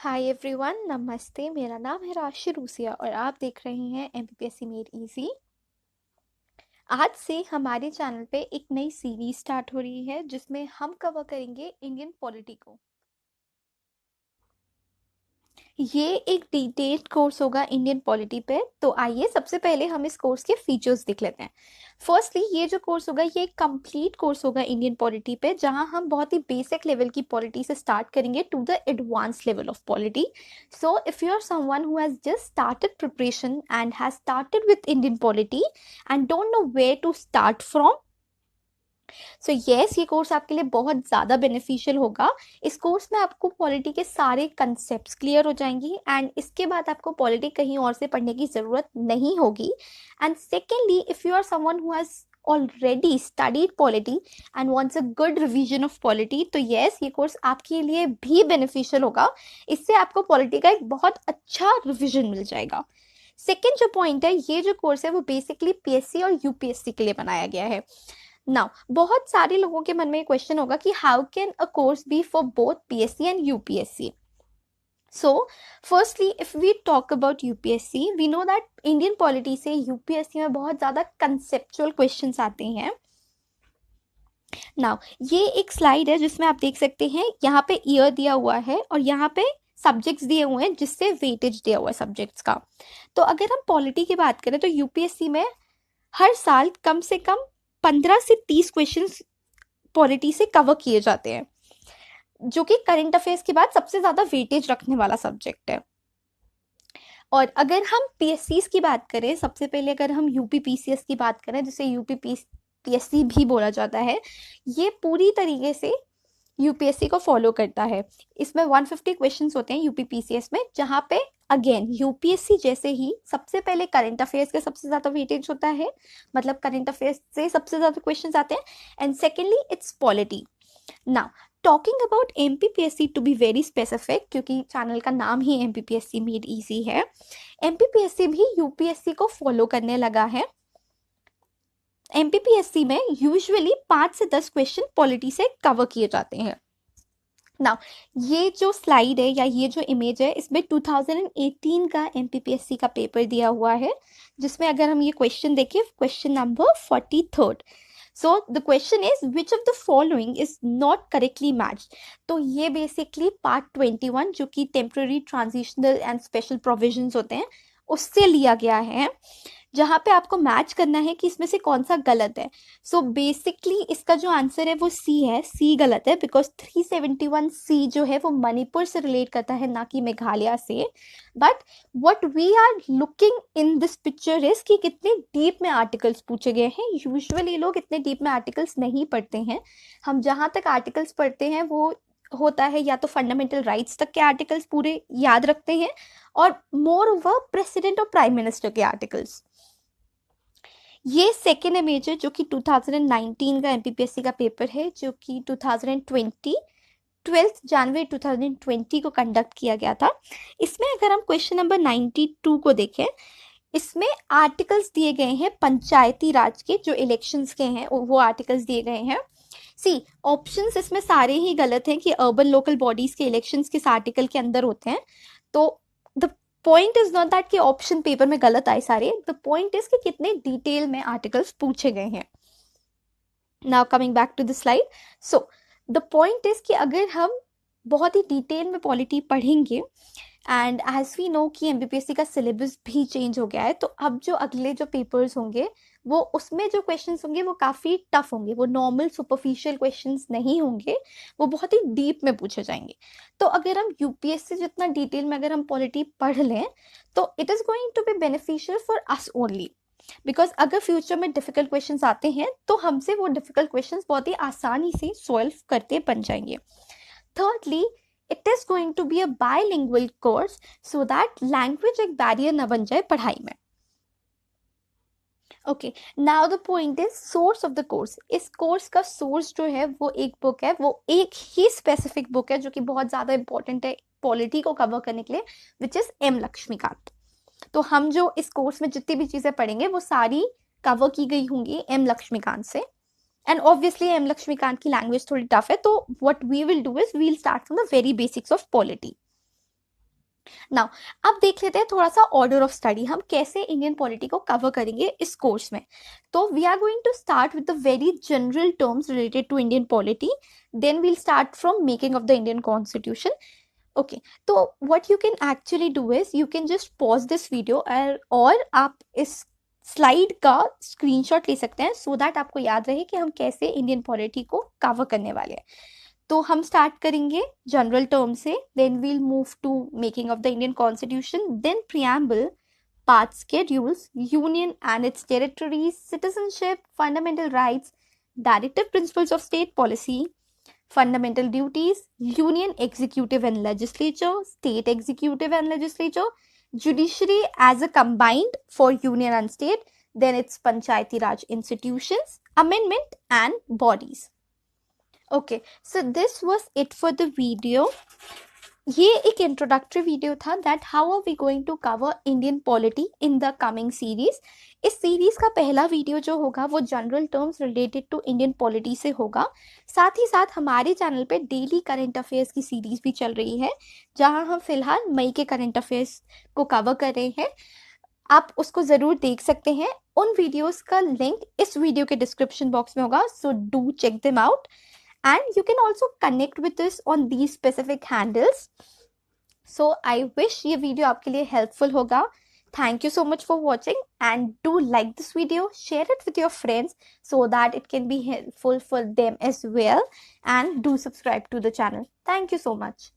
Hi everyone, नमस्ते। मेरा नाम है राशि रूसिया और आप देख रहे हैं एमपीपीएससी मेड इजी। आज से हमारे चैनल पे एक नई सीरीज स्टार्ट हो रही है जिसमें हम कवर करेंगे इंडियन पॉलिटी को। ये एक डिटेल्ड कोर्स होगा इंडियन पॉलिटी पे। तो आइए सबसे पहले हम इस कोर्स के फीचर्स देख लेते हैं। फर्स्टली, ये जो कोर्स होगा ये एक कंप्लीट कोर्स होगा इंडियन पॉलिटी पे, जहां हम बहुत ही बेसिक लेवल की पॉलिटी से स्टार्ट करेंगे to the advance level of polity. So if you are someone who has just started preparation and has started with Indian polity and don't know where to start from, so yes, ये course आपके लिए बहुत ज़्यादा beneficial होगा। इस course में आपको polity के सारे कंसेप्ट क्लियर हो जाएंगी एंड इसके बाद आपको पॉलिटी कहीं और से पढ़ने की ज़रूरत नहीं होगी। And secondly, if you are someone who has already studied polity and wants a good revision of polity, तो यस, ये कोर्स आपके लिए भी बेनिफिशियल होगा। इससे आपको पॉलिटी का एक बहुत अच्छा रिविजन मिल जाएगा। सेकेंड जो पॉइंट है, ये जो कोर्स है वो बेसिकली पीएससी और यूपीएससी के लिए बनाया गया है। नाउ, बहुत सारे लोगों के मन में क्वेश्चन होगा कि how can a course be for both PSC and UPSC. So firstly, if we talk about UPSC, we know that Indian polity से यूपीएससी में बहुत ज़्यादा कंसेप्चुअल क्वेश्चंस आते हैं। नाउ, ये एक स्लाइड है जिसमें आप देख सकते हैं, यहाँ पे ईयर दिया हुआ है और यहाँ पे सब्जेक्ट्स दिए हुए हैं जिससे वेटेज दिया हुआ है सब्जेक्ट्स का। तो अगर हम पॉलिटी की बात करें तो यूपीएससी में हर साल कम से कम 15 से 30 क्वेश्चंस पॉलिटी से कवर किए जाते हैं, जो कि करंट अफेयर्स के बाद सबसे ज्यादा वेटेज रखने वाला सब्जेक्ट है। और अगर हम पीएससीज की बात करें, सबसे पहले अगर हम यूपीपीसीएस की बात करें, जिसे यूपीपीएससी भी बोला जाता है, ये पूरी तरीके से यूपीएससी को फॉलो करता है। इसमें 150 क्वेश्चंस होते हैं यूपीपीसीएस में, जहाँ पे अगेन यूपीएससी जैसे ही सबसे पहले करंट अफेयर्स के सबसे ज्यादा वेटेज होता है, मतलब करंट अफेयर्स से सबसे ज्यादा क्वेश्चंस आते हैं। And secondly, it's polity. Now, talking about MPPSC to be very specific, क्योंकि चैनल का नाम ही एमपीपीएससी मेड इजी है, एमपीपीएससी भी यूपीएससी को फॉलो करने लगा है। एमपीपीएससी में यूजुअली 5 से 10 क्वेश्चन पॉलिटी से कवर किए जाते हैं। नाउ, ये जो स्लाइड है या ये जो इमेज है, इसमें 2018 का एमपीपीएससी का पेपर दिया हुआ है, जिसमें अगर हम ये क्वेश्चन देखें, question number 43, so the question is which of the following is not correctly matched. तो ये बेसिकली पार्ट 21, जो कि temporary, transitional and special provisions होते हैं, उससे लिया गया है, जहाँ पे आपको मैच करना है कि इसमें से कौन सा गलत है। सो बेसिकली इसका जो आंसर है वो सी है। सी गलत है बिकॉज 371 सी जो है वो मणिपुर से रिलेट करता है, ना कि मेघालय से। But what we are looking in this picture is कि कितने डीप में आर्टिकल्स पूछे गए हैं। यूजुअली लोग इतने डीप में आर्टिकल्स नहीं पढ़ते हैं। हम जहाँ तक आर्टिकल्स पढ़ते हैं वो होता है या तो फंडामेंटल राइट्स तक के आर्टिकल्स पूरे याद रखते हैं, और मोर ओवर प्रेसिडेंट और प्राइम मिनिस्टर के आर्टिकल्स। ये सेकेंड इमेज है जो कि 2019 का एमपीपीएससी का पेपर है, जो कि 2020 12 जनवरी 2020 को कंडक्ट किया गया था। इसमें अगर हम क्वेश्चन नंबर 92 को देखें, इसमें आर्टिकल्स दिए गए हैं पंचायती राज के, जो इलेक्शंस के हैं वो आर्टिकल्स दिए गए हैं। सी, ऑप्शंस इसमें सारे ही गलत हैं कि अर्बन लोकल बॉडीज के इलेक्शंस किस आर्टिकल के अंदर होते हैं। तो the point is not that कि ऑप्शन पेपर में गलत आए सारे, द पॉइंट इज कि कितने डिटेल में आर्टिकल्स पूछे गए हैं। Now coming back to the slide, so the point is कि अगर हम बहुत ही डिटेल में पॉलिटी पढ़ेंगे, एंड एज वी नो कि एमपीपीएससी का सिलेबस भी चेंज हो गया है, तो अब जो अगले जो पेपर्स होंगे वो उसमें जो क्वेश्चंस होंगे वो काफ़ी टफ होंगे। वो नॉर्मल सुपरफिशियल क्वेश्चंस नहीं होंगे, वो बहुत ही डीप में पूछे जाएंगे। तो अगर हम यूपीएससी जितना डिटेल में अगर हम पॉलिटी पढ़ लें, तो it is going to be beneficial for us only, because अगर फ्यूचर में डिफिकल्ट क्वेश्चंस आते हैं तो हमसे वो डिफिकल्ट क्वेश्चंस बहुत ही आसानी से सॉल्व करते बन जाएंगे। Thirdly, it is going to be a bilingual course so that language एक barrier ना बन जाए पढ़ाई में। Okay, now the point is source of the course। इस कोर्स का सोर्स जो है वो एक बुक है, वो एक ही स्पेसिफिक बुक है जो कि बहुत ज़्यादा इंपॉर्टेंट है पॉलिटी को कवर करने के लिए, विच इज़ एम लक्ष्मीकांत। तो हम जो इस कोर्स में जितनी भी चीज़ें पढ़ेंगे वो सारी कवर की गई होंगी एम लक्ष्मीकांत से। एंड ऑब्वियसली एम लक्ष्मीकांत की लैंग्वेज थोड़ी टफ है, तो what we will do is we'll start from the very basics of polity. Now अब देख लेते हैं थोड़ा सा ऑर्डर ऑफ स्टडी, हम कैसे इंडियन पॉलिटी को कवर करेंगे इस कोर्स में। तो we are going to start with the very general terms related to Indian polity, then we'll start from making of the Indian constitution. Okay, तो what you can actually do is you can just pause this video और आप इस slide का screenshot ले सकते हैं so that आपको याद रहे कि हम कैसे इंडियन पॉलिटी को कवर करने वाले हैं। तो हम स्टार्ट करेंगे जनरल टर्म से, then we'll move to making of the Indian constitution, then preamble, part schedules, union and its territories, citizenship, fundamental rights, directive principles of state policy, fundamental duties, union executive and legislature, state executive and legislature, judiciary as a combined for union and state, then its panchayati raj institutions, amendment and bodies. Okay, so this was it for the video. ये एक introductory video था that how are we going to cover Indian polity in the coming series. इस series का पहला वीडियो जो होगा वो general terms related to Indian polity से होगा। साथ ही साथ हमारे चैनल पे डेली करंट अफेयर्स की सीरीज भी चल रही है जहां हम फिलहाल मई के करंट अफेयर्स को कवर कर रहे हैं, आप उसको ज़रूर देख सकते हैं। उन वीडियोस का लिंक इस वीडियो के डिस्क्रिप्शन बॉक्स में होगा, so do check them out. And you can also connect with us on these specific handles. So I wish ये video आपके लिए helpful होगा। Thank you so much for watching and do like this video, share it with your friends so that it can be helpful for them as well, and do subscribe to the channel. Thank you so much.